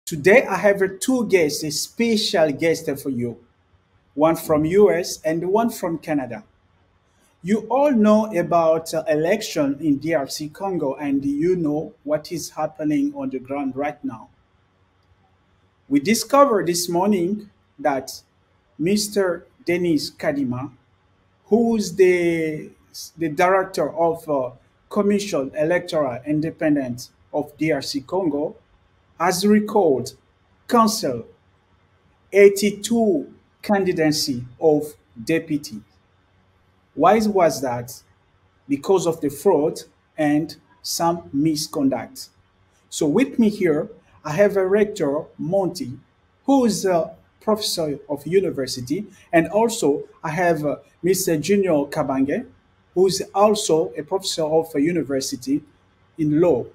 Today I have two guests, a special guest for you, one from US and one from Canada. You all know about election in DRC Congo and you know what is happening on the ground right now. We discovered this morning that Mr. Denis Kadima, who's the director of Commission Electoral Independent of DRC Congo, has recalled, cancelled 82 candidacy of deputy. Why was that? Because of the fraud and some misconduct. So with me here, I have a rector, Monty, who is a professor of university, and also I have Mr. Junior Kabange, who is also a professor of a university in law.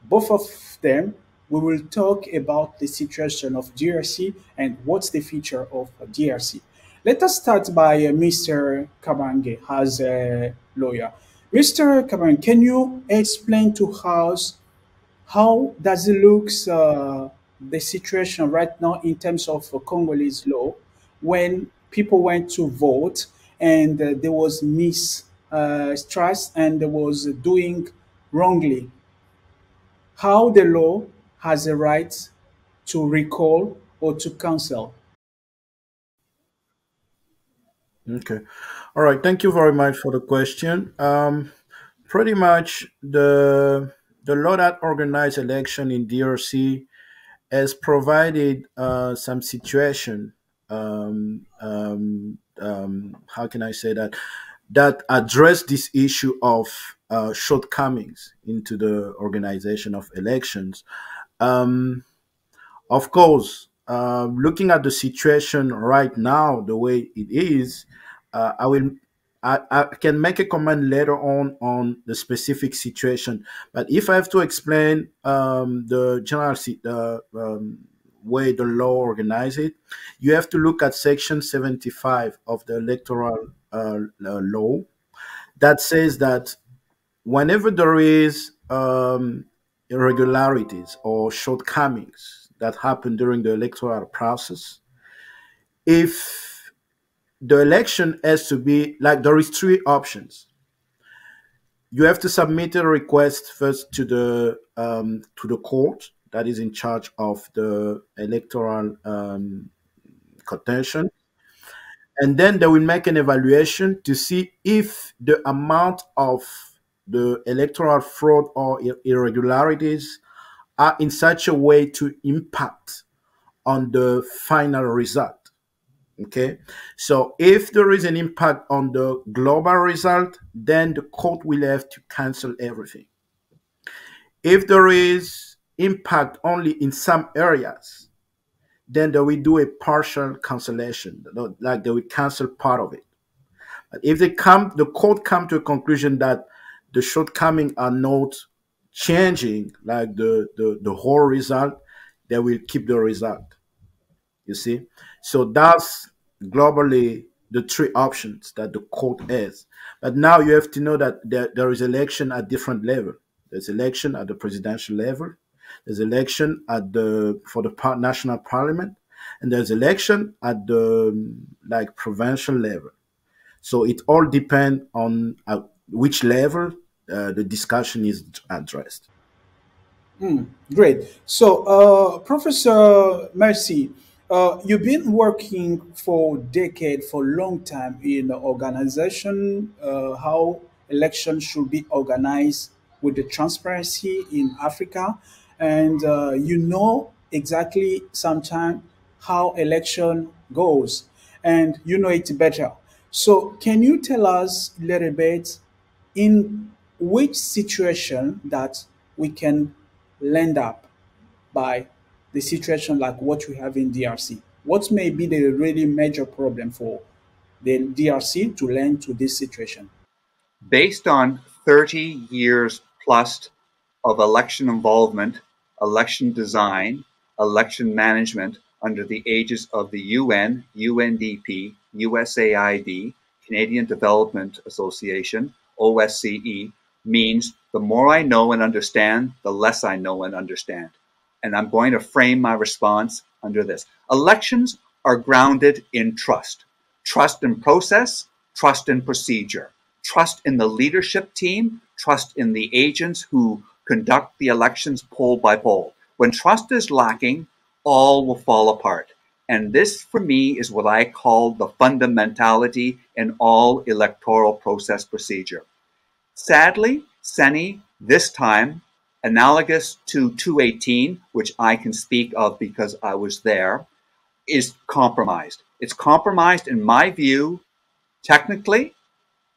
Both of them, we will talk about the situation of DRC and what's the future of DRC. Let us start by Mr. Kabange as a lawyer. Mr. Kabange, can you explain to us how does it look the situation right now in terms of Congolese law when people went to vote and there was mistrust and there was doing wrongly? How the law has a right to recall or to cancel? Okay. All right. Thank you very much for the question. Pretty much the law that organized election in DRC has provided some situation. How can I say that? That address this issue of shortcomings into the organization of elections. Um, of course, looking at the situation right now, the way it is, I will. I can make a comment later on the specific situation, but if I have to explain the way the law organizes it, you have to look at Section 75 of the Electoral Law that says that whenever there is irregularities or shortcomings that happen during the electoral process, if the election has to be like there is three options. You have to submit a request first to the court that is in charge of the electoral contention, and then they will make an evaluation to see if the amount of the electoral fraud or irregularities are in such a way to impact on the final result. Okay, so if there is an impact on the global result, then the court will have to cancel everything. If there is impact only in some areas, then they will do a partial cancellation, like they will cancel part of it. But if the court come to a conclusion that the shortcomings are not changing, like the whole result, they will keep the result. You see, so that's globally the three options that the court has. But now you have to know that there is election at different level. There's election at the presidential level. There's election at the for the national parliament, and there's election at the like provincial level. So it all depends on which level the discussion is addressed. Great. So, Professor Mercy, you've been working for decades, for a long time in the organization, how elections should be organized with the transparency in Africa, and you know exactly sometimes how election goes, and you know it better. So, can you tell us a little bit in which situation that we can land up by the situation like what we have in DRC? What may be the really major problem for the DRC to land to this situation? Based on 30 years plus of election involvement, election design, election management under the aegis of the UN, UNDP, USAID, Canadian Development Association, OSCE, means the more I know and understand, the less I know and understand. and I'm going to frame my response under this. Elections are grounded in trust. Trust in process, trust in procedure, trust in the leadership team, trust in the agents who conduct the elections poll by poll. When trust is lacking, all will fall apart. And this, for me, is what I call the fundamentality in all electoral process procedure. Sadly, CENI, this time, analogous to 2018, which I can speak of because I was there, is compromised. It's compromised, in my view, technically,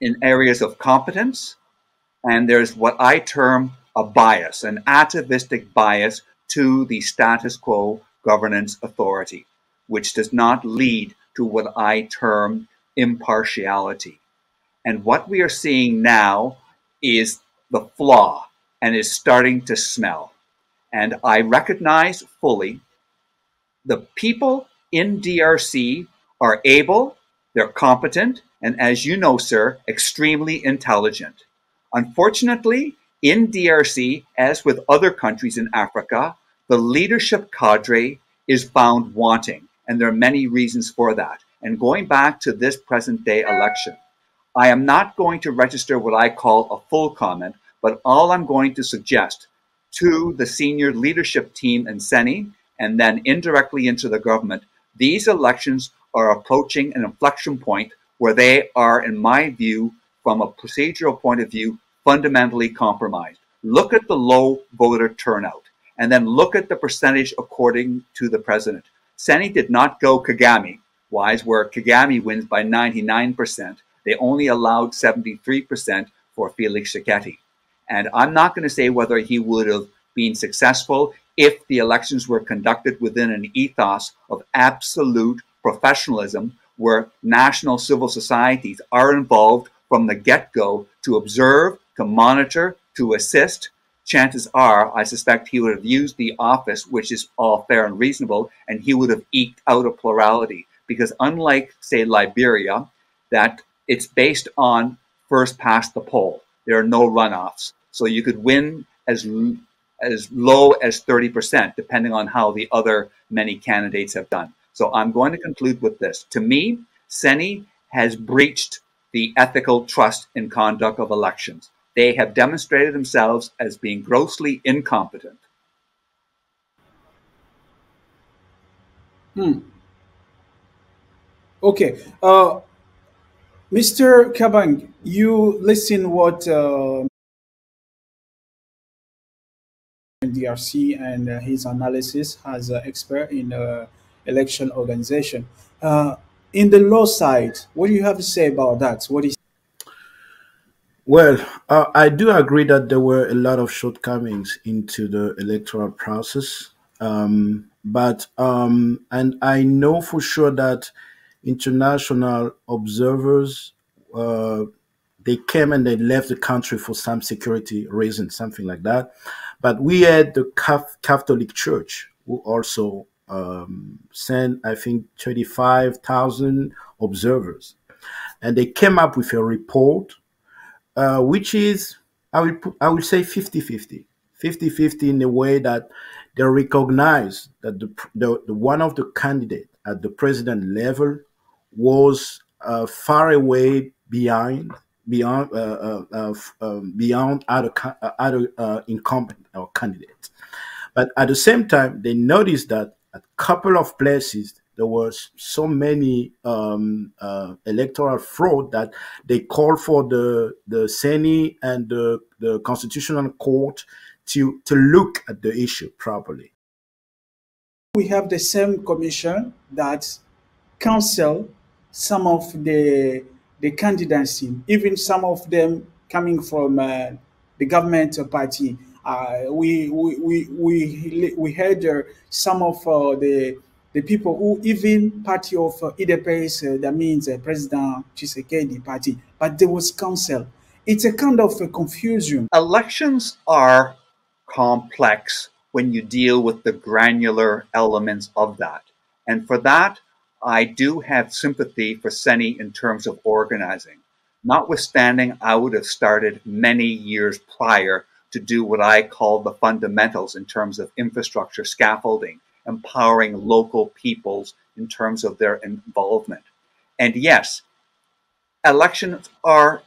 in areas of competence, and there's what I term a bias, an atavistic bias to the status quo governance authority, which does not lead to what I term impartiality. And what we are seeing now is the flaw and is starting to smell. And I recognize fully the people in DRC are able, they're competent, and as you know, sir, extremely intelligent. Unfortunately, in DRC, as with other countries in Africa, the leadership cadre is found wanting, and there are many reasons for that. And going back to this present day election, I am not going to register what I call a full comment, but all I'm going to suggest to the senior leadership team in CENI, and then indirectly into the government, these elections are approaching an inflection point where they are, in my view, from a procedural point of view, fundamentally compromised. Look at the low voter turnout, and then look at the percentage according to the president. CENI did not go Kagame wise, where Kagame wins by 99%. They only allowed 73% for Felix Tshisekedi. And I'm not going to say whether he would have been successful if the elections were conducted within an ethos of absolute professionalism, where national civil societies are involved from the get-go to observe, to monitor, to assist. Chances are, I suspect he would have used the office, which is all fair and reasonable, and he would have eked out a plurality. Because unlike, say, Liberia, that it's based on first past the poll. There are no runoffs. So you could win as low as 30%, depending on how the other many candidates have done. So I'm going to conclude with this. To me, CENI has breached the ethical trust in conduct of elections. They have demonstrated themselves as being grossly incompetent. Okay. Mr. Kabang, you listen what DRC and his analysis as an expert in election organization. In the law side, what do you have to say about that? What is Well, I do agree that there were a lot of shortcomings into the electoral process, and I know for sure that international observers, uh, they came and they left the country for some security reason, something like that. But we had the Catholic Church who also sent, I think, 35,000 observers, and they came up with a report which is, I will say 50-50. 50-50 in the way that they recognize that the one of the candidates at the president level was far away beyond other incumbent or candidates. But at the same time, they noticed that at a couple of places there was so many electoral fraud that they called for the CENI and the Constitutional Court to look at the issue properly. we have the same commission that cancel some of the candidacy, even some of them coming from the government party. We heard some of the people who even party of IDPS, that means President Tshisekedi party, but there was council. It's a kind of a confusion. Elections are complex when you deal with the granular elements of that. And for that, I do have sympathy for CENI in terms of organizing. Notwithstanding, I would have started many years prior to do what I call the fundamentals in terms of infrastructure scaffolding, empowering local peoples in terms of their involvement. And yes, elections are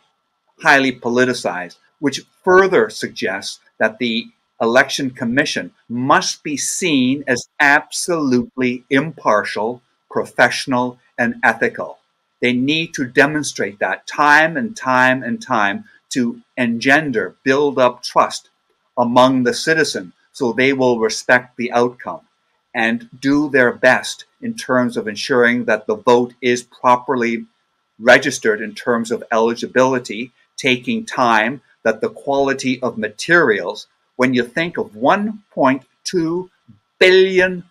highly politicized, which further suggests that the Election Commission must be seen as absolutely impartial, professional, and ethical. They need to demonstrate that time and time and time to engender, build up trust among the citizen so they will respect the outcome and do their best in terms of ensuring that the vote is properly registered in terms of eligibility, taking time, that the quality of materials, when you think of $1.2 billion,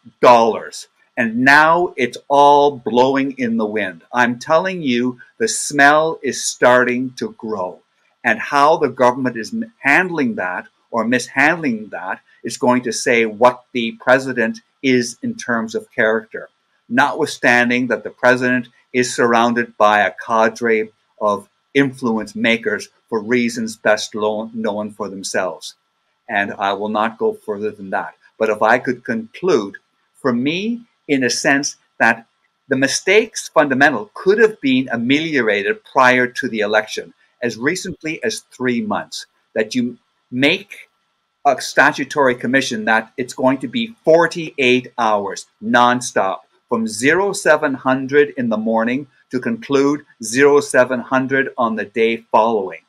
and now it's all blowing in the wind. I'm telling you, the smell is starting to grow. And how the government is handling that or mishandling that is going to say what the president is in terms of character, notwithstanding that the president is surrounded by a cadre of influence makers for reasons best known for themselves. And I will not go further than that. But if I could conclude, for me, in a sense that the mistakes fundamental could have been ameliorated prior to the election, as recently as 3 months, that you make a statutory commission that it's going to be 48 hours nonstop from 0700 in the morning to conclude 0700 on the day following.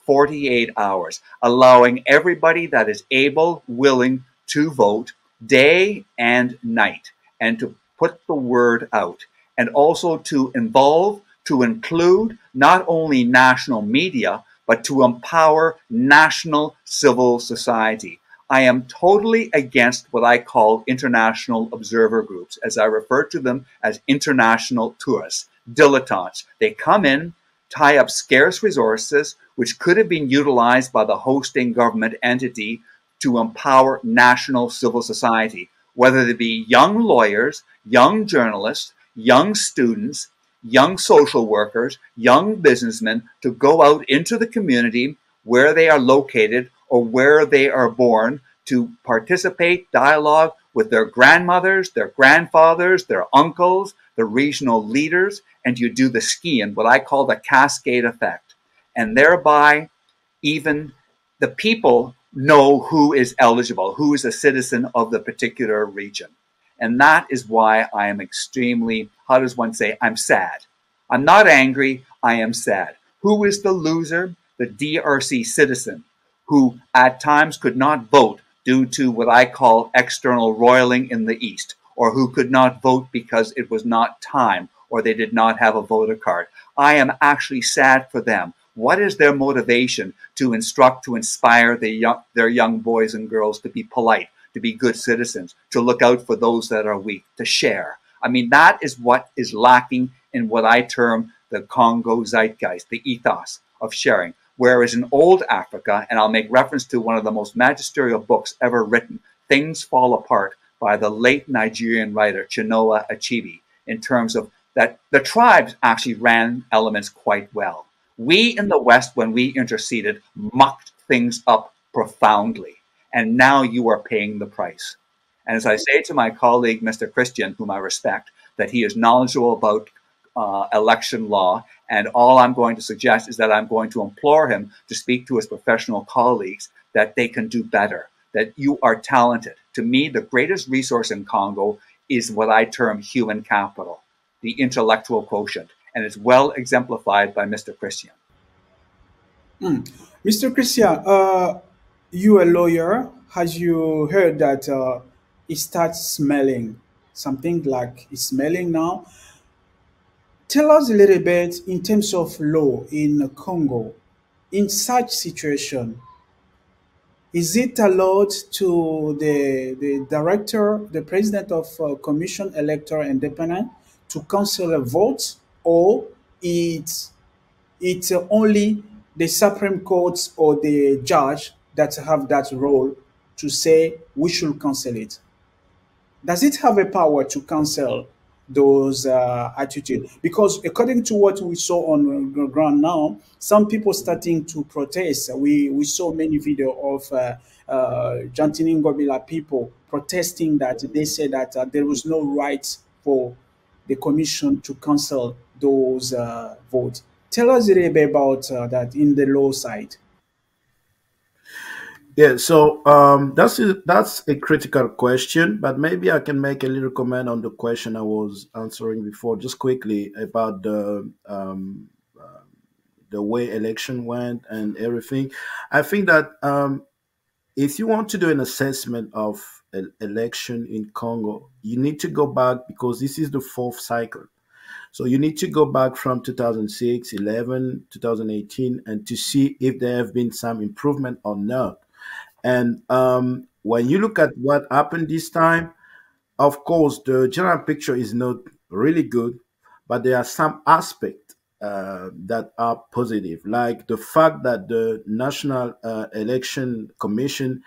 48 hours, allowing everybody that is able, willing to vote day and night, and to put the word out, and also to involve, to include not only national media, but to empower national civil society. I am totally against what I call international observer groups, as I refer to them as international tourists, dilettantes. They come in, tie up scarce resources, which could have been utilized by the hosting government entity to empower national civil society, whether they be young lawyers, young journalists, young students, young social workers, young businessmen, to go out into the community where they are located or where they are born, to participate, dialogue with their grandmothers, their grandfathers, their uncles, the regional leaders, and you do the skiing, what I call the cascade effect. And thereby, even the people know who is eligible, who is a citizen of the particular region. And that is why I am extremely, how does one say, I'm sad. I'm not angry, I am sad. Who is the loser? The DRC citizen, who at times could not vote due to what I call external roiling in the East, or who could not vote because it was not time, or they did not have a voter card. I am actually sad for them. What is their motivation to instruct, to inspire their young boys and girls to be polite, to be good citizens, to look out for those that are weak, to share? I mean, that is what is lacking in what I term the Congo zeitgeist, the ethos of sharing. Whereas in old Africa, and I'll make reference to one of the most magisterial books ever written, Things Fall Apart, by the late Nigerian writer Chinua Achebe, in terms of that the tribes actually ran elements quite well. We in the West, when we interceded, mucked things up profoundly. And now you are paying the price. And as I say to my colleague, Mr. Christian, whom I respect, that he is knowledgeable about election law, and all I'm going to suggest is that I'm going to implore him to speak to his professional colleagues that they can do better, that you are talented. To me, the greatest resource in Congo is what I term human capital, the intellectual quotient, and it's well exemplified by Mr. Christian. Mr. Christian, you a lawyer, has you heard that it starts smelling, something like it's smelling now? Tell us a little bit in terms of law in Congo. In such situation, is it allowed to the director, the president of Commission Electoral Independent to cancel a vote, or it's only the Supreme Court or the judge that have that role to say we should cancel it? Does it have a power to cancel those attitude, because according to what we saw on the ground now, some people starting to protest. We saw many video of Jantini Ngobila people protesting that they said that there was no right for the commission to cancel those votes. Tell us a little bit about that in the law side. Yeah, so that's a critical question, but maybe I can make a little comment on the question I was answering before, just quickly about the way election went and everything. I think that if you want to do an assessment of an election in Congo, you need to go back because this is the fourth cycle. So you need to go back from 2006, 11, 2018, and to see if there have been some improvement or not. And when you look at what happened this time, of course, the general picture is not really good, but there are some aspects that are positive, like the fact that the National Election Commission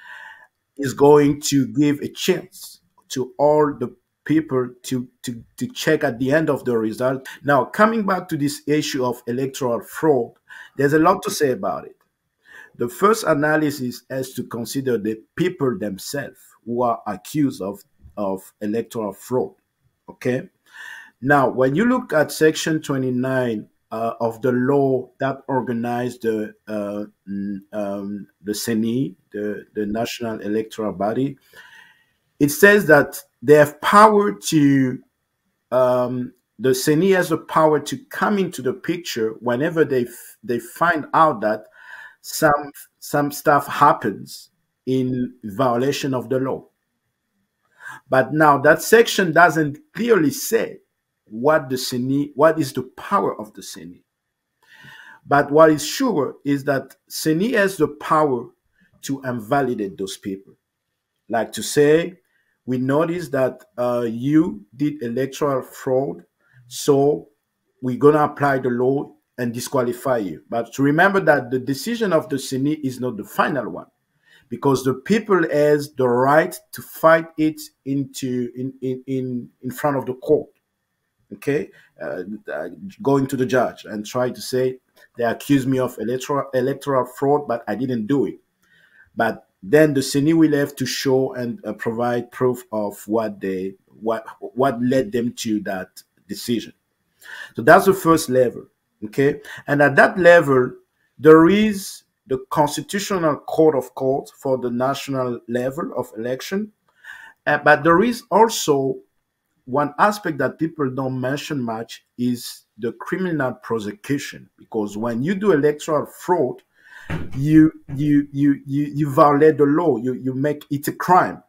is going to give a chance to all the people to check at the end of the result. Now, coming back to this issue of electoral fraud, there's a lot to say about it. The first analysis has to consider the people themselves who are accused of electoral fraud. Okay. Now, when you look at Section 29 of the law that organized the CENI, the National Electoral Body, it says that they have power to the CENI has the power to come into the picture whenever they find out that some stuff happens in violation of the law. But now that section doesn't clearly say what what is the power of the CENI. But what is sure is that CENI has the power to invalidate those people. Like to say, we noticed that you did electoral fraud, so we're going to apply the law and disqualify you. But to remember that the decision of the CENI is not the final one, because the people has the right to fight it in front of the court. Okay, going to the judge and try to say they accuse me of electoral fraud, but I didn't do it. But then the CENI will have to show and provide proof of what led them to that decision. So that's the first level. Okay, and at that level, there is the Constitutional Court of Courts for the national level of election, but there is also one aspect that people don't mention much is the criminal prosecution, because when you do electoral fraud, you violate the law. You make it a crime.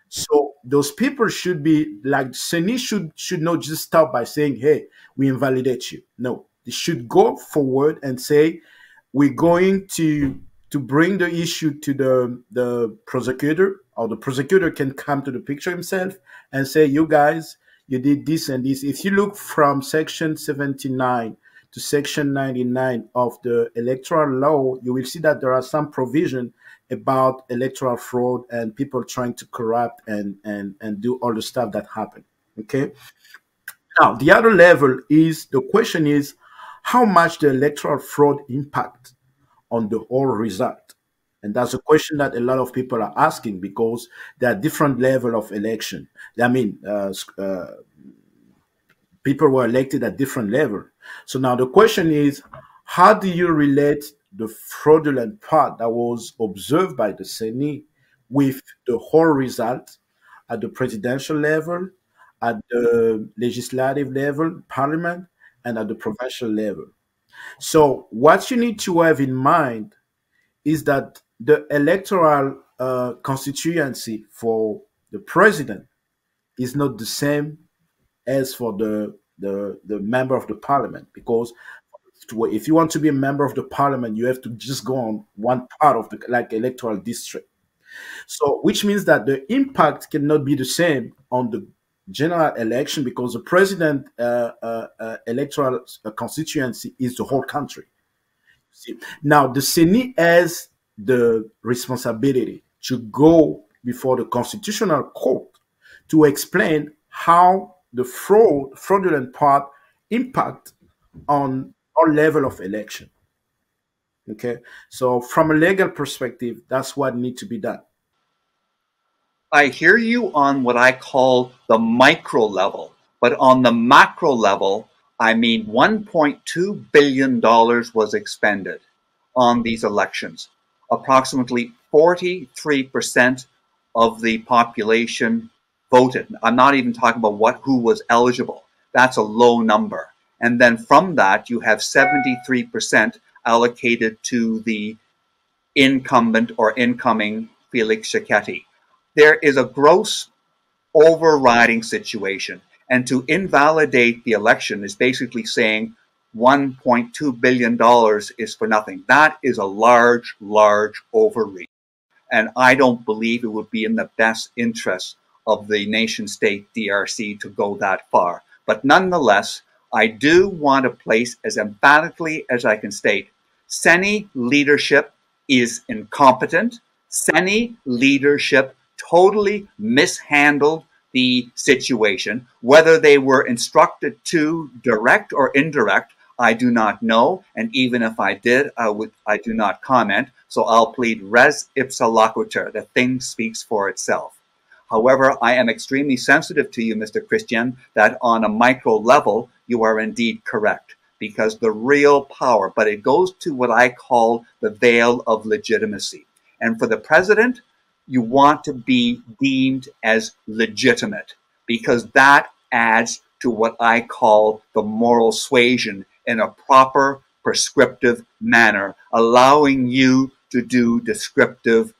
So those people should be like CENI should not just stop by saying, "Hey, we invalidate you." No, they should go forward and say, "We're going to bring the issue to the prosecutor, or the prosecutor can come to the picture himself and say, you guys, you did this and this." If you look from Section 79 to Section 99 of the electoral law, you will see that there are some provision about electoral fraud and people trying to corrupt and do all the stuff that happened. Okay. Now, the other level is the question is how much the electoral fraud impact on the whole result. And that's a question that a lot of people are asking, because there are different level of election. I mean, people were elected at different level. So now the question is, how do you relate the fraudulent part that was observed by the CENI with the whole result at the presidential level, at the legislative level, parliament, and at the provincial level? So what you need to have in mind is that the electoral constituency for the president is not the same as for the member of the parliament, because if you want to be a member of the parliament, you have to just go on one part of the like electoral district. So which means that the impact cannot be the same on the general election, because the president electoral constituency is the whole country. See, now the CENI has the responsibility to go before the constitutional court to explain how the fraudulent part impact on our level of election. Okay, so from a legal perspective, that's what needs to be done. I hear you on what I call the micro level, but on the macro level, I mean $1.2 billion was expended on these elections. Approximately 43% of the population voted. I'm not even talking about who was eligible. That's a low number. And then from that, you have 73% allocated to the incumbent or incoming Félix Tshisekedi. There is a gross overriding situation. And to invalidate the election is basically saying $1.2 billion is for nothing. That is a large, large overreach. And I don't believe it would be in the best interest of the nation state DRC to go that far. But nonetheless, I do want to place as emphatically as I can state, CENI leadership is incompetent. CENI leadership totally mishandled the situation. Whether they were instructed to, direct or indirect, I do not know. And even if I did, I do not comment. So I'll plead res ipsa loquitur. The thing speaks for itself. However, I am extremely sensitive to you, Mr. Christian, that on a micro level, you are indeed correct. Because the real power, but it goes to what I call the veil of legitimacy. And for the president, you want to be deemed as legitimate, because that adds to what I call the moral suasion in a proper prescriptive manner, allowing you to do descriptive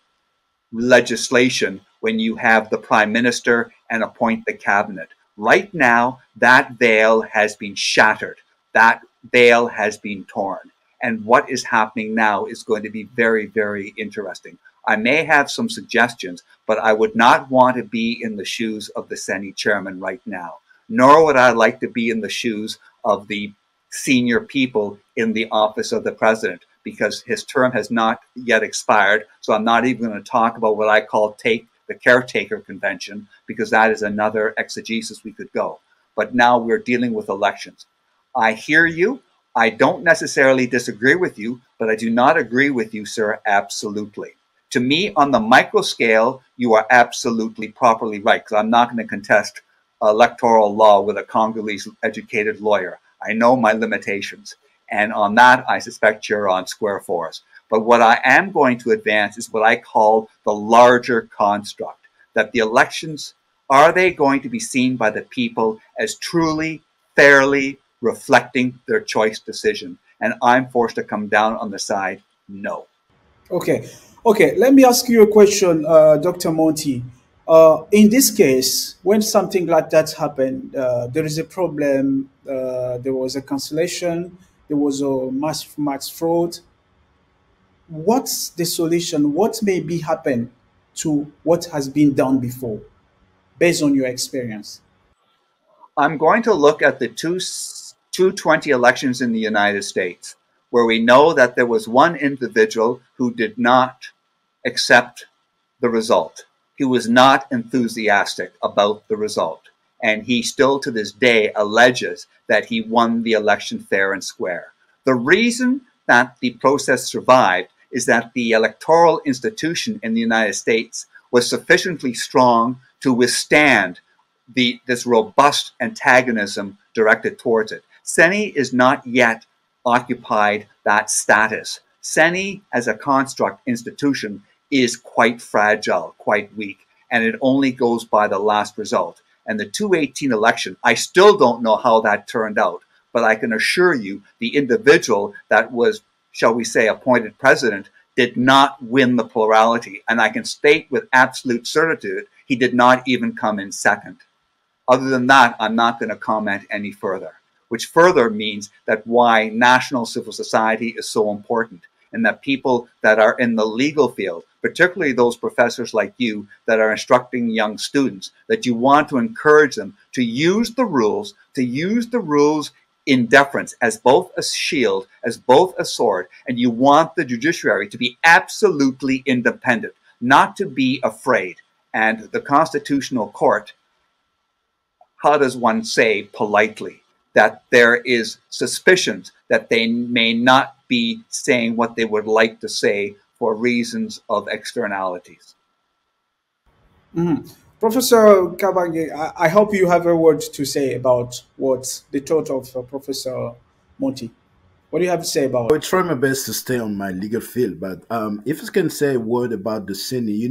legislation when you have the prime minister and appoint the cabinet. Right now, that veil has been shattered. That veil has been torn. And what is happening now is going to be very, very interesting. I may have some suggestions, but I would not want to be in the shoes of the CENI chairman right now, nor would I like to be in the shoes of the senior people in the office of the president, because his term has not yet expired. So I'm not even going to talk about what I call the caretaker convention, because that is another exegesis we could go. But now we're dealing with elections. I hear you. I don't necessarily disagree with you, but I do not agree with you, sir, absolutely. To me, on the micro scale, you are absolutely properly right, because I'm not going to contest electoral law with a Congolese educated lawyer. I know my limitations. And on that, I suspect you're on square for us. But what I am going to advance is what I call the larger construct, that the elections, are they going to be seen by the people as truly, fairly reflecting their choice decision? And I'm forced to come down on the side, no. Okay. Okay, let me ask you a question, Dr. Monty. In this case, when something like that happened, there is a problem, there was a cancellation, there was a mass fraud. What's the solution? What may be happen to what has been done before, based on your experience? I'm going to look at the 2020 elections in the United States, where we know that there was one individual who did not accept the result. He was not enthusiastic about the result. And he still to this day alleges that he won the election fair and square. The reason that the process survived is that the electoral institution in the United States was sufficiently strong to withstand this robust antagonism directed towards it. CENI is not yet occupied that status. CENI as a construct institution is quite fragile, quite weak, and it only goes by the last result. And the 2018 election, I still don't know how that turned out, but I can assure you the individual that was, shall we say, appointed president did not win the plurality. And I can state with absolute certitude, he did not even come in second. Other than that, I'm not going to comment any further, which further means that why national civil society is so important, and that people that are in the legal field, particularly those professors like you that are instructing young students, that you want to encourage them to use the rules, in deference as both a shield, as both a sword, and you want the judiciary to be absolutely independent, not to be afraid. And the Constitutional Court how does one say politely that there is suspicions that they may not be saying what they would like to say for reasons of externalities? Professor Kabange, I hope you have a word to say about what the thought of Professor Monty. What do you have to say I about will try my best to stay on my legal field, but if I can say a word about the Senate,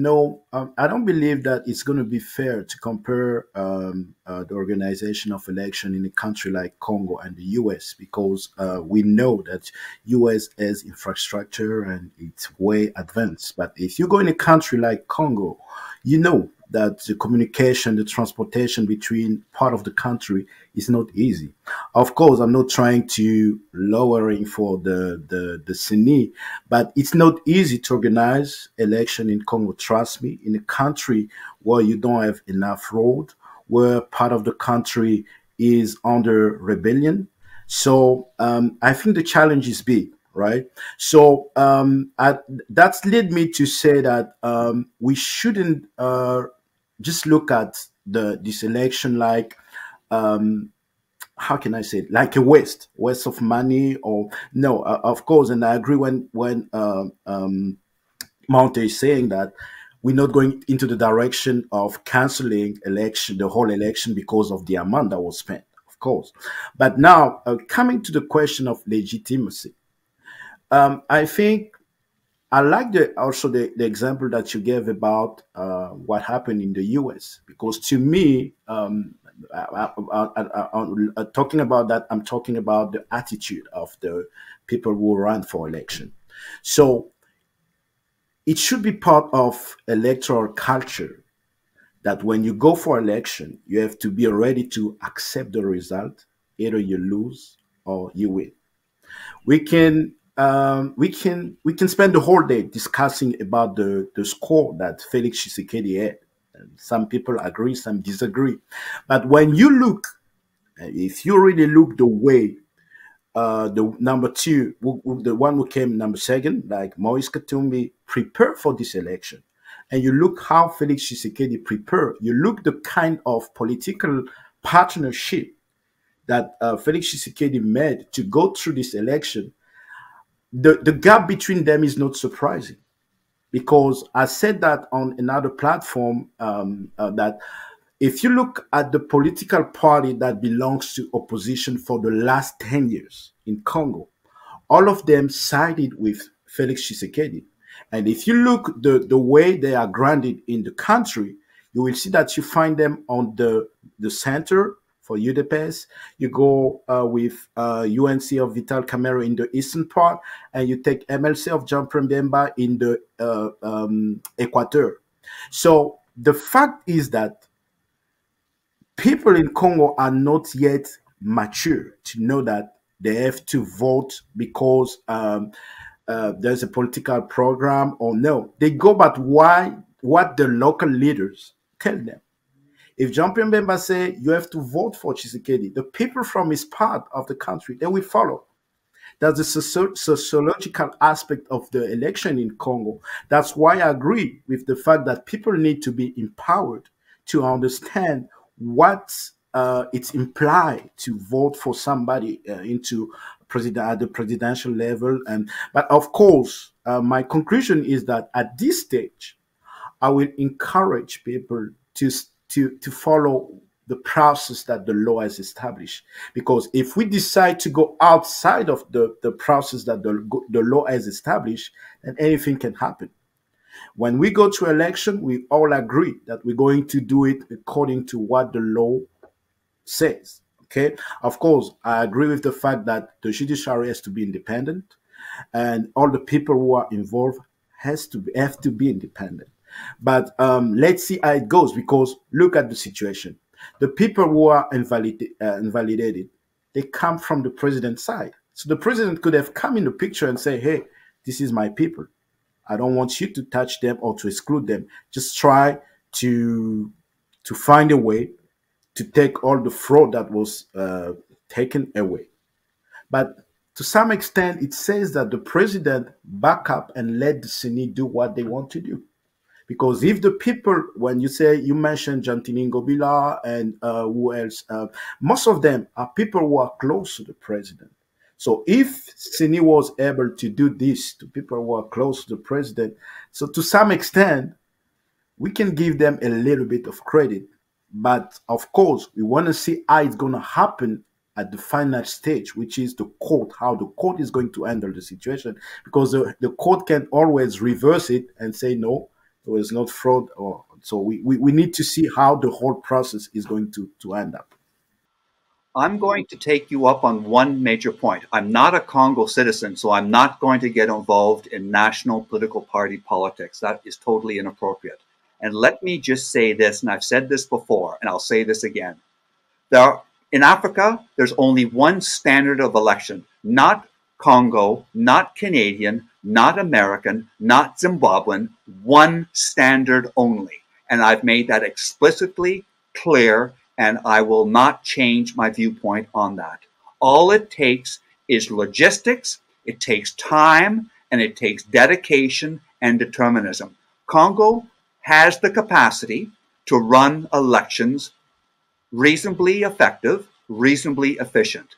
I don't believe that it's going to be fair to compare the organization of election in a country like Congo and the U.S. because we know that U.S. has infrastructure and it's way advanced. But if you go in a country like Congo, you know that the communication, the transportation between part of the country is not easy. Of course, I'm not trying to lowering for the CENI, but it's not easy to organize election in Congo. Trust me, in a country where you don't have enough road, where part of the country is under rebellion. So I think the challenge is big, right? So that's led me to say that we shouldn't just look at this election like how can I say it? Like a waste of money or no, of course. And I agree when Monte is saying that we're not going into the direction of canceling election, the whole election because of the amount that was spent, of course. But now coming to the question of legitimacy, I think I like also the example that you gave about what happened in the U.S. because to me, talking about that, I'm talking about the attitude of the people who run for election. So it should be part of electoral culture that when you go for election, you have to be ready to accept the result. Either you lose or you win. We can spend the whole day discussing about the score that Felix Tshisekedi had. And some people agree, some disagree. But when you look, if you really look the way the number two, the one who came number second, like Moise Katumbi, prepared for this election, and you look how Felix Tshisekedi prepared, you look the kind of political partnership that Felix Tshisekedi made to go through this election, the gap between them is not surprising because I said that on another platform that if you look at the political party that belongs to opposition for the last 10 years in Congo, all of them sided with Felix Tshisekedi. And if you look the way they are grounded in the country, you will see that you find them on the center for UDPS. You go with UNC of Vital Kamerhe in the eastern part, and you take MLC of Jean-Pierre Bemba in the Equateur. So the fact is that people in Congo are not yet mature to know that they have to vote because there's a political program or no. They go by what the local leaders tell them. If Jean-Pierre Bemba say you have to vote for Tshisekedi, the people from his part of the country, they will follow. That's the sociological aspect of the election in Congo. That's why I agree with the fact that people need to be empowered to understand what it's implied to vote for somebody into president at the presidential level. And but of course, my conclusion is that at this stage, I will encourage people to follow the process that the law has established. Because if we decide to go outside of the process that the law has established, then anything can happen. When we go to election, we all agree that we're going to do it according to what the law says. Okay. Of course, I agree with the fact that the judiciary has to be independent, and all the people who are involved have to be independent. But let's see how it goes because look at the situation. The people who are invalidated, they come from the president's side. So the president could have come in the picture and say, hey, this is my people. I don't want you to touch them or to exclude them. Just try to find a way to take all the fraud that was taken away. But to some extent, it says that the president back up and let the Senate do what they want to do Because if the people, when you say, you mentioned Jean-Tini Ngobila and who else, most of them are people who are close to the president. So if Sini was able to do this to people who are close to the president, so to some extent, we can give them a little bit of credit. But of course, we want to see how it's going to happen at the final stage, which is the court, how the court is going to handle the situation. Because the court can always reverse it and say, no, it was not fraud. Or so we need to see how the whole process is going to end up. I'm going to take you up on one major point. I'm not a Congo citizen, so I'm not going to get involved in national political party politics. That is totally inappropriate. And let me just say this, and I've said this before, and I'll say this again. In Africa, there's only one standard of election, not Congo, not Canadian, not American, not Zimbabwean, one standard only. And I've made that explicitly clear, and I will not change my viewpoint on that. All it takes is logistics, it takes time, and it takes dedication and determinism. Congo has the capacity to run elections reasonably effective, reasonably efficient.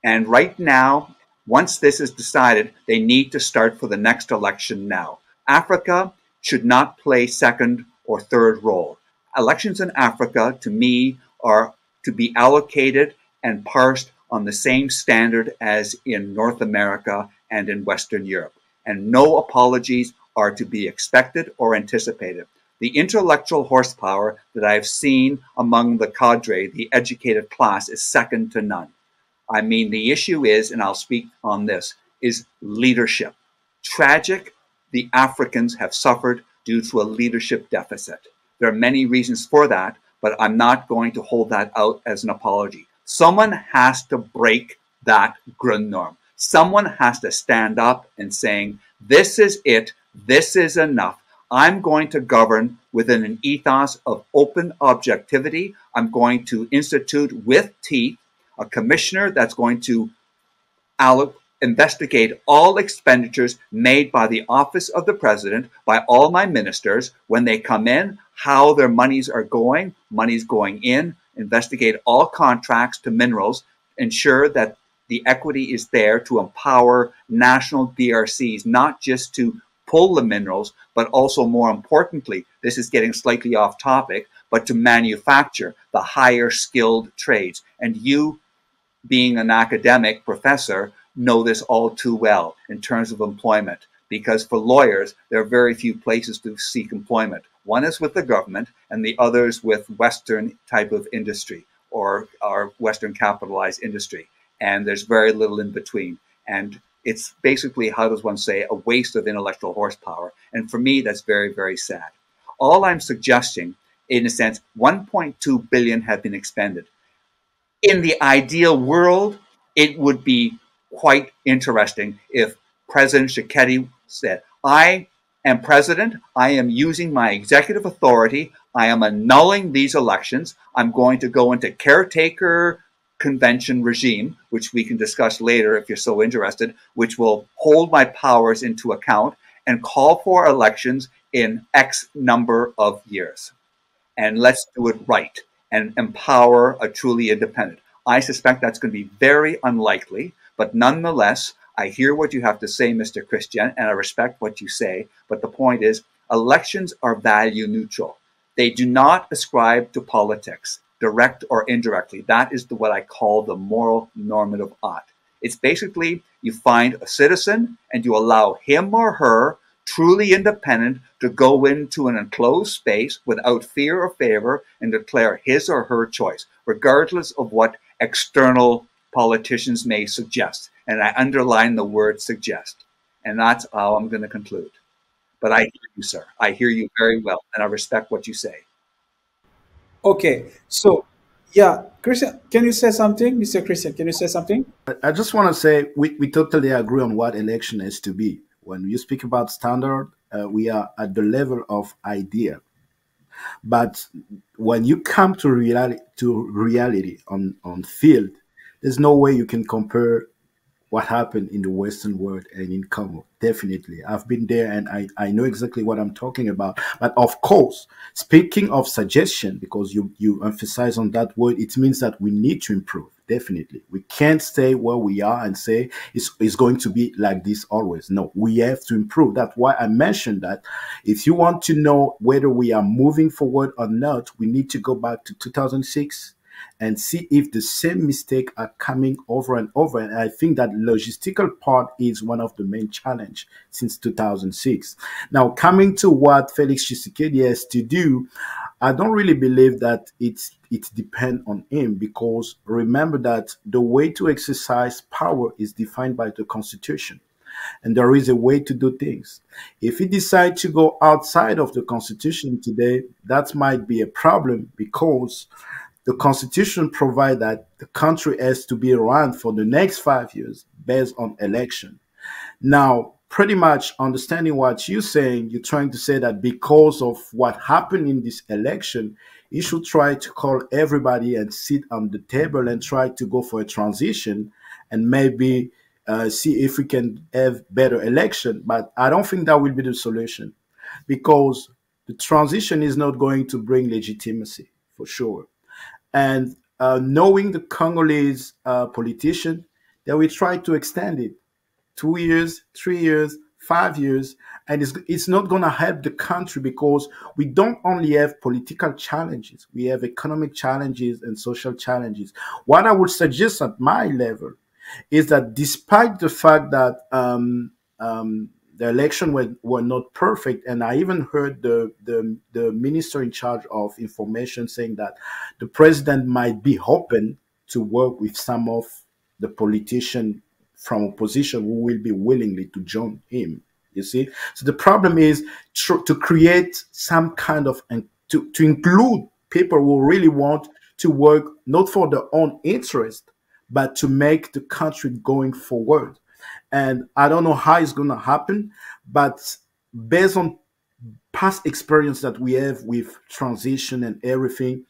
And right now, once this is decided, they need to start for the next election now. Africa should not play second or third role. Elections in Africa, to me, are to be allocated and parsed on the same standard as in North America and in Western Europe. And no apologies are to be expected or anticipated. The intellectual horsepower that I've seen among the cadre, the educated class, is second to none. I mean, the issue is, and I'll speak on this, is leadership. Tragic, the Africans have suffered due to a leadership deficit. There are many reasons for that, but I'm not going to hold that out as an apology. Someone has to break that Grundnorm. Someone has to stand up and saying, this is it, this is enough. I'm going to govern within an ethos of open objectivity. I'm going to institute with teeth a commissioner that's going to investigate all expenditures made by the office of the president, by all my ministers, when they come in, how their monies are going, monies going in, investigate all contracts to minerals, ensure that the equity is there to empower national DRCs, not just to pull the minerals, but also more importantly, this is getting slightly off topic, but to manufacture the higher skilled trades. And you, being an academic professor, know this all too well in terms of employment, because for lawyers, there are very few places to seek employment. One is with the government and the others with Western type of industry or Western capitalized industry. And there's very little in between. And it's basically, how does one say, a waste of intellectual horsepower. And for me, that's very, very sad. All I'm suggesting, in a sense, 1.2 billion have been expended. In the ideal world, it would be quite interesting if President Tshisekedi said, I am president, I am using my executive authority, I am annulling these elections, I'm going to go into caretaker convention regime, which we can discuss later if you're so interested, which will hold my powers into account and call for elections in X number of years. And let's do it right and empower a truly independent. I suspect that's going to be very unlikely, but nonetheless, I hear what you have to say, Mr. Christian, and I respect what you say. But the point is, elections are value neutral. They do not ascribe to politics, direct or indirectly. That is what I call the moral normative ought. It's basically you find a citizen and you allow him or her, truly independent, to go into an enclosed space without fear or favor and declare his or her choice, regardless of what external politicians may suggest. And I underline the word suggest. And that's how I'm going to conclude. But I hear you, sir. I hear you very well, and I respect what you say. Okay, so yeah, Christian, can you say something, Mr. Christian? Can you say something? I just want to say we totally agree on what election is to be. When you speak about standard, we are at the level of idea. But when you come to reality on field, there's no way you can compare what happened in the Western world and in Congo. Definitely. I've been there and I know exactly what I'm talking about. But of course, speaking of suggestion, because you emphasize on that word, it means that we need to improve. Definitely. We can't stay where we are and say it's going to be like this always. No, we have to improve. That's why I mentioned that if you want to know whether we are moving forward or not, we need to go back to 2006 and see if the same mistake are coming over and over. And I think that logistical part is one of the main challenge since 2006. Now, coming to what Felix Tshisekedi has to do, I don't really believe that it depends on him, because remember that the way to exercise power is defined by the constitution. And there is a way to do things. If he decides to go outside of the constitution today, that might be a problem, because the constitution provides that the country has to be around for the next 5 years based on election. Now, pretty much understanding what you're saying, you're trying to say that because of what happened in this election, you should try to call everybody and sit on the table and try to go for a transition and maybe see if we can have better election. But I don't think that will be the solution, because the transition is not going to bring legitimacy for sure. And knowing the Congolese politician, they will try to extend it 2 years, 3 years, 5 years, and it's not going to help the country, because we don't only have political challenges, we have economic challenges and social challenges. What I would suggest at my level is that despite the fact that the election were not perfect, and I even heard the minister in charge of information saying that the president might be open to work with some of the politicians from opposition who will be willingly to join him. You see, so the problem is to create some kind of, and to include people who really want to work not for their own interest, but to make the country going forward. And I don't know how it's going to happen, but based on past experience that we have with transition and everything,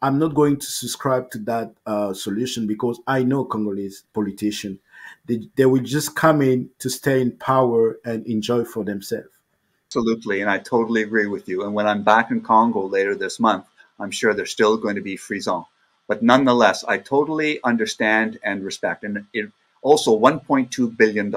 I'm not going to subscribe to that solution, because I know Congolese politicians. They will just come in to stay in power and enjoy for themselves. Absolutely, and I totally agree with you. And when I'm back in Congo later this month, I'm sure there's still going to be frisson. But nonetheless, I totally understand and respect. And also $1.2 billion.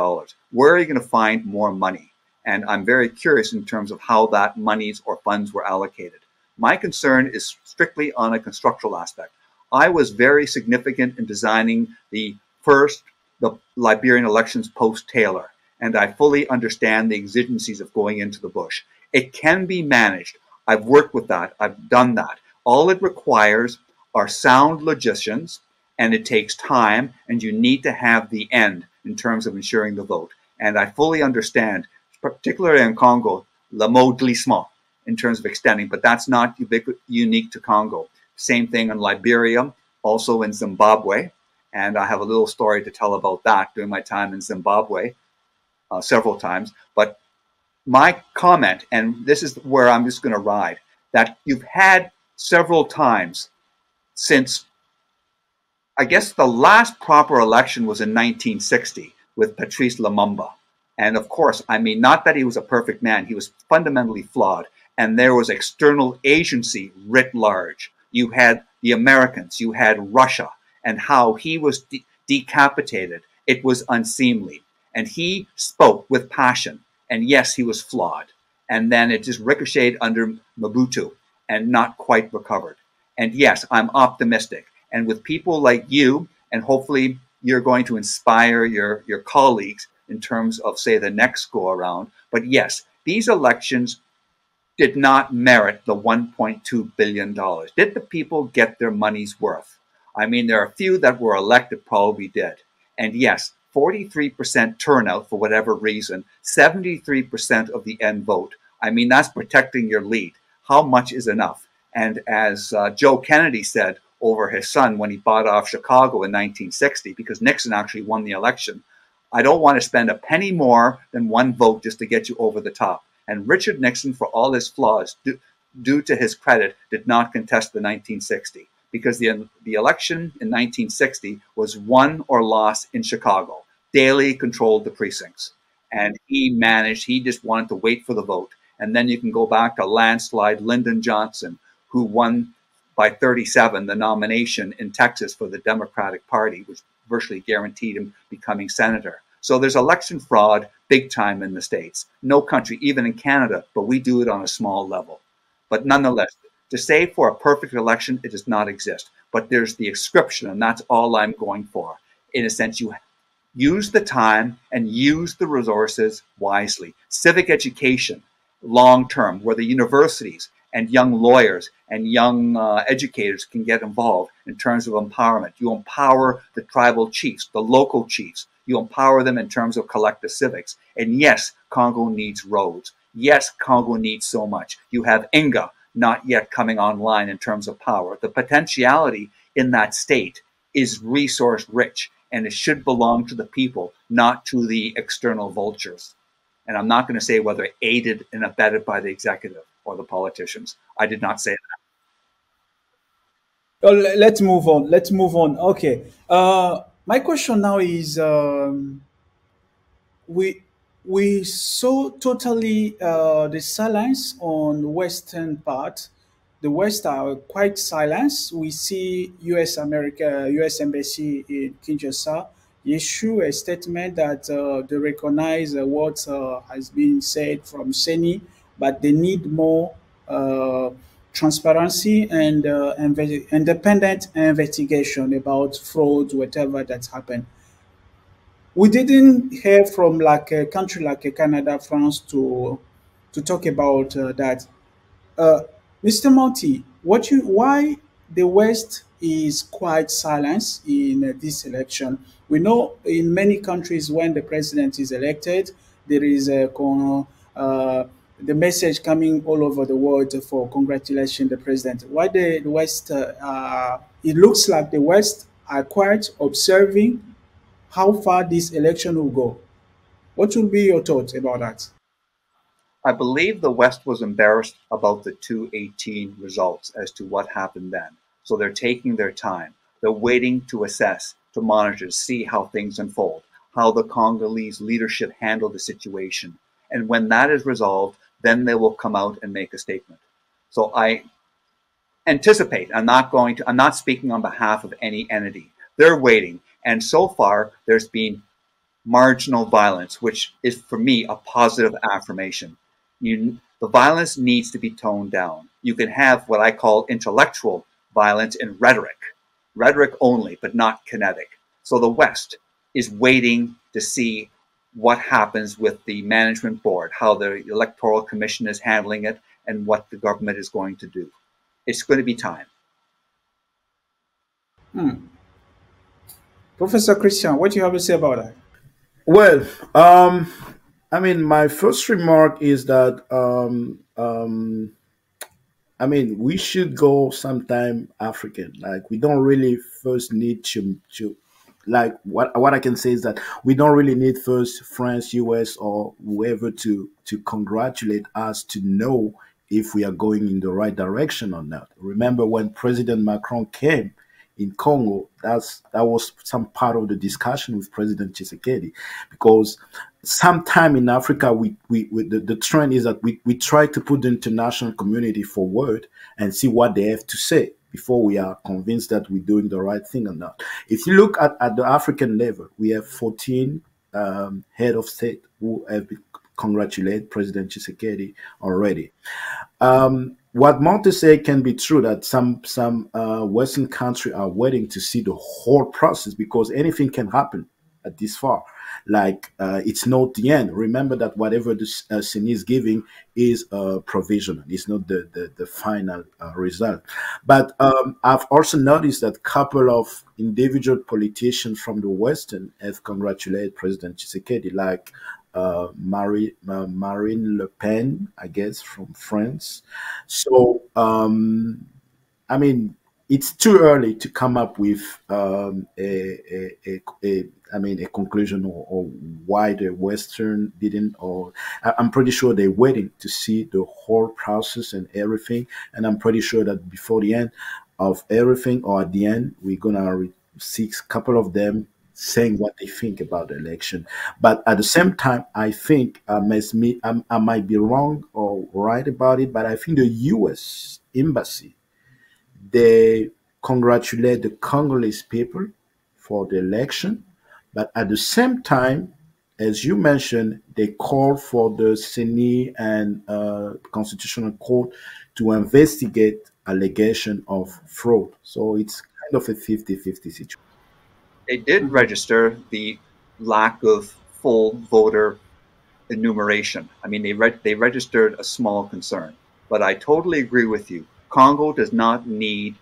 Where are you going to find more money? And I'm very curious in terms of how that monies or funds were allocated. My concern is strictly on a constructural aspect. I was very significant in designing the Liberian elections post-Taylor, and I fully understand the exigencies of going into the bush. It can be managed. I've worked with that. I've done that. All it requires are sound logicians, and it takes time, and you need to have the end in terms of ensuring the vote. And I fully understand, particularly in Congo, le mot glissement in terms of extending, but that's not unique to Congo. Same thing in Liberia, also in Zimbabwe. And I have a little story to tell about that during my time in Zimbabwe several times. But my comment, and this is where I'm just going to ride, that you've had several times since, I guess the last proper election was in 1960 with Patrice Lumumba. And of course, I mean, not that he was a perfect man, he was fundamentally flawed. And there was external agency writ large. You had the Americans, you had Russia, and how he was decapitated. It was unseemly. And he spoke with passion. And yes, he was flawed. And then it just ricocheted under Mobutu and not quite recovered. And yes, I'm optimistic. And with people like you, and hopefully you're going to inspire your colleagues in terms of, say, the next go around. But yes, these elections did not merit the $1.2 billion. Did the people get their money's worth? I mean, there are a few that were elected probably did. And yes, 43% turnout for whatever reason, 73% of the end vote. I mean, that's protecting your lead. How much is enough? And as Joe Kennedy said over his son when he bought off Chicago in 1960, because Nixon actually won the election, I don't want to spend a penny more than one vote just to get you over the top. And Richard Nixon, for all his flaws, due to his credit, did not contest the 1960, because the election in 1960 was won or lost in Chicago. daily controlled the precincts. And he just wanted to wait for the vote. And then you can go back to landslide Lyndon Johnson, who won by 37 the nomination in Texas for the Democratic Party, which virtually guaranteed him becoming senator. So there's election fraud big time in the States. No country, even in Canada, but we do it on a small level. But nonetheless, to say for a perfect election, it does not exist. But there's the ascription, and that's all I'm going for. In a sense, you use the time and use the resources wisely. Civic education, long term, where the universities and young lawyers and young educators can get involved in terms of empowerment. You empower the tribal chiefs, the local chiefs. You empower them in terms of collective civics. And yes, Congo needs roads. Yes, Congo needs so much. You have Inga not yet coming online in terms of power. The potentiality in that state is resource rich, and it should belong to the people, not to the external vultures. And I'm not going to say whether aided and abetted by the executive or the politicians. I did not say that. Oh, let's move on. Let's move on. Okay. My question now is we we saw totally the silence on western part. The West are quite silent. We see U.S. Embassy in Kinshasa issue a statement that they recognize what has been said from Seni, but they need more uh, transparency and independent investigation about fraud, whatever that's happened. We didn't hear from like a country like Canada, France to talk about that. Uh, Mr. Monty, why the West is quite silent in this election? We know in many countries when the president is elected, there is the message coming all over the world for congratulating the president. Why the West? It looks like the West are quite observing how far this election will go. What will be your thoughts about that? I believe the West was embarrassed about the 218 results as to what happened then. So they're taking their time. They're waiting to assess, to monitor, to see how things unfold, how the Congolese leadership handle the situation. And when that is resolved, then they will come out and make a statement. So I anticipate, I'm not speaking on behalf of any entity. They're waiting. And so far, there's been marginal violence, which is for me a positive affirmation. The violence needs to be toned down. You can have what I call intellectual violence and rhetoric only, but not kinetic. So the West is waiting to see what happens with the management board, how the Electoral Commission is handling it, and what the government is going to do. It's going to be time. Professor Christian, what do you have to say about that? Well, I mean, my first remark is that I mean, we should go sometime African. Like, we don't really first need to like what I can say is that we don't really need first France, US, or whoever to congratulate us to know if we are going in the right direction or not. Remember when President Macron came in Congo, that was some part of the discussion with President Tshisekedi, because sometime in Africa, the trend is that we try to put the international community forward and see what they have to say before we are convinced that we're doing the right thing or not. If you look at the African level, we have 14 head of state who have congratulated President Tshisekedi already. What Monte said can be true, that some Western countries are waiting to see the whole process, because anything can happen at this far. Like, it's not the end. Remember that whatever the Senate is giving is provisional. It's not the final result. But I've also noticed that a couple of individual politicians from the Western have congratulated President Tshisekedi, like Marine Le Pen, I guess, from France. So, I mean, it's too early to come up with I mean, a conclusion, or why the Western didn't. Or I'm pretty sure they're waiting to see the whole process and everything. And I'm pretty sure that before the end of everything, or at the end, we're gonna see a couple of them saying what they think about the election. But at the same time, I think I might be wrong or right about it, but I think the U.S. embassy, they congratulate the Congolese people for the election, but at the same time, as you mentioned, they call for the Senate and Constitutional Court to investigate allegation of fraud. So it's kind of a 50-50 situation. They did register the lack of full voter enumeration. I mean, they registered a small concern. But I totally agree with you. Congo does not need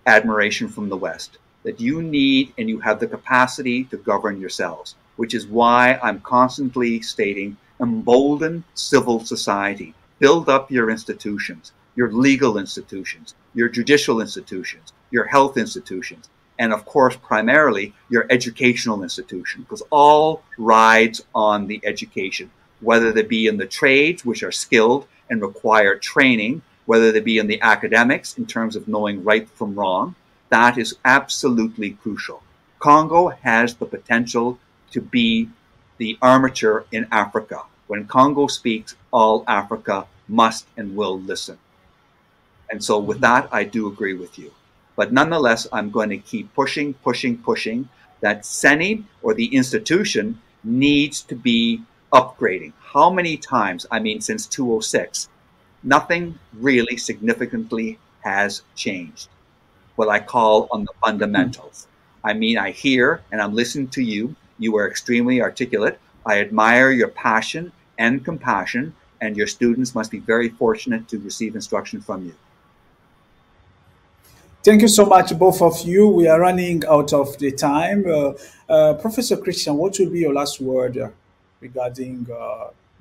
admiration from the West. That you need and you have the capacity to govern yourselves, which is why I'm constantly stating embolden civil society. Build up your institutions, your legal institutions, your judicial institutions, your health institutions, and of course, primarily your educational institution, because all rides on the education, whether they be in the trades, which are skilled and require training, whether they be in the academics in terms of knowing right from wrong. That is absolutely crucial. Congo has the potential to be the armature in Africa. When Congo speaks, all Africa must and will listen. And so with that, I do agree with you. But nonetheless, I'm going to keep pushing that Senate or the institution needs to be upgrading. How many times? I mean, since 2006, nothing really significantly has changed. What I call on the fundamentals. I mean, I hear and I'm listening to you. You are extremely articulate. I admire your passion and compassion, and your students must be very fortunate to receive instruction from you. Thank you so much, both of you. We are running out of the time. Professor Christian, what will be your last word regarding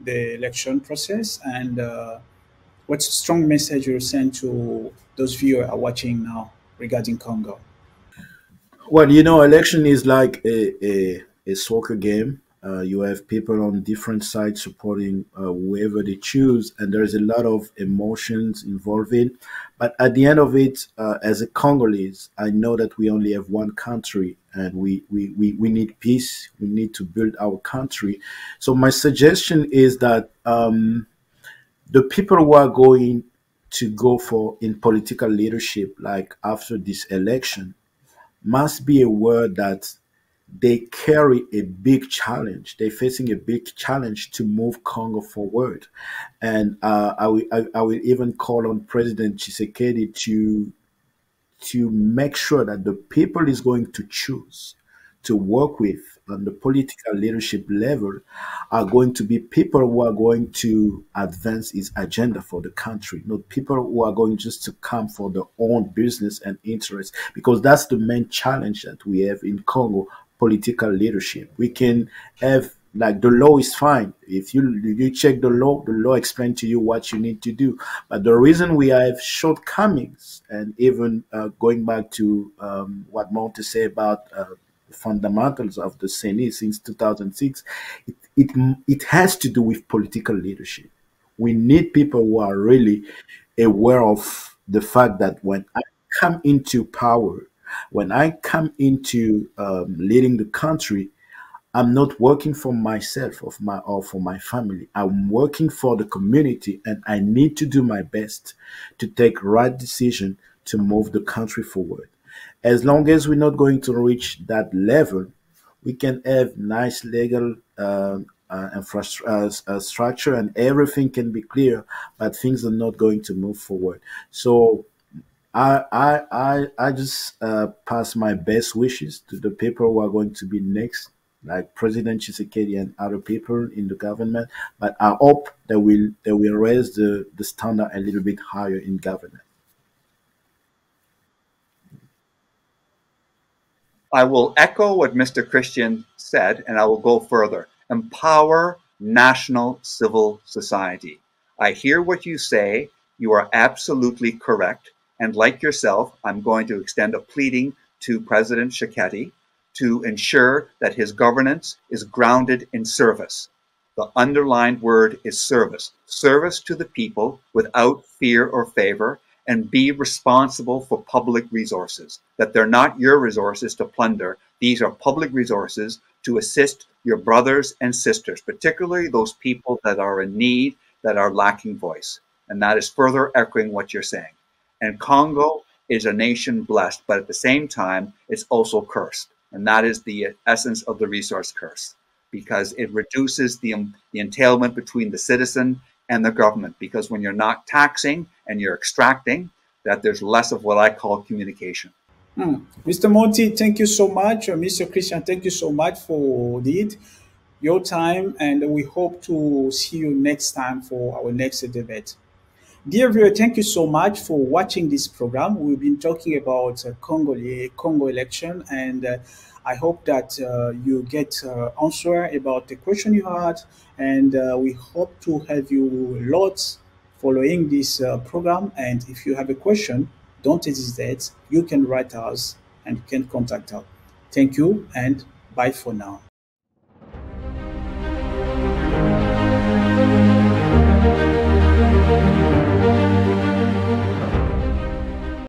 the election process, and what strong message you send to those viewers are watching now regarding Congo? Well, you know, election is like a soccer game. You have people on different sides supporting whoever they choose, and there's a lot of emotions involved in. But at the end of it, as a Congolese, I know that we only have one country, and we need peace. We need to build our country. So my suggestion is that the people who are going to go for in political leadership, like after this election, must be aware that they carry a big challenge. They're facing a big challenge to move Congo forward. And I will even call on President Tshisekedi to make sure that the people is going to choose to work with on the political leadership level are going to be people who are going to advance his agenda for the country, not people who are going just to come for their own business and interests, because that's the main challenge that we have in Congo, political leadership. We can have, like, the law is fine. If you check the law explains to you what you need to do. But the reason we have shortcomings, and even going back to what Monte said about fundamentals of the Senate since 2006, it has to do with political leadership. We need people who are really aware of the fact that when I come into power, when I come into leading the country, I'm not working for myself or for my family. I'm working for the community, and I need to do my best to take right decision to move the country forward. As long as we're not going to reach that level, we can have nice legal structure, and everything can be clear, but things are not going to move forward. So I just pass my best wishes to the people who are going to be next, like President Tshisekedi and other people in the government. But I hope they will raise the standard a little bit higher in government. I will echo what Mr. Christian said, and I will go further. Empower national civil society. I hear what you say. You are absolutely correct. And like yourself, I'm going to extend a pleading to President Tshisekedi to ensure that his governance is grounded in service. The underlined word is service. Service to the people without fear or favor, and be responsible for public resources, that they're not your resources to plunder. These are public resources to assist your brothers and sisters, particularly those people that are in need, that are lacking voice. And that is further echoing what you're saying. And Congo is a nation blessed, but at the same time, it's also cursed. And that is the essence of the resource curse, because it reduces the entailment between the citizen and the government. Because when you're not taxing and you're extracting, that there's less of what I call communication. Mr. Monty, thank you so much. Mr. Christian, thank you so much for your time, and we hope to see you next time for our next debate. Dear viewer, thank you so much for watching this program. We've been talking about Congo election, and I hope that you get answer about the question you had, and we hope to have you lots following this program. And if you have a question, don't hesitate. You can write us and can contact us. Thank you, and bye for now.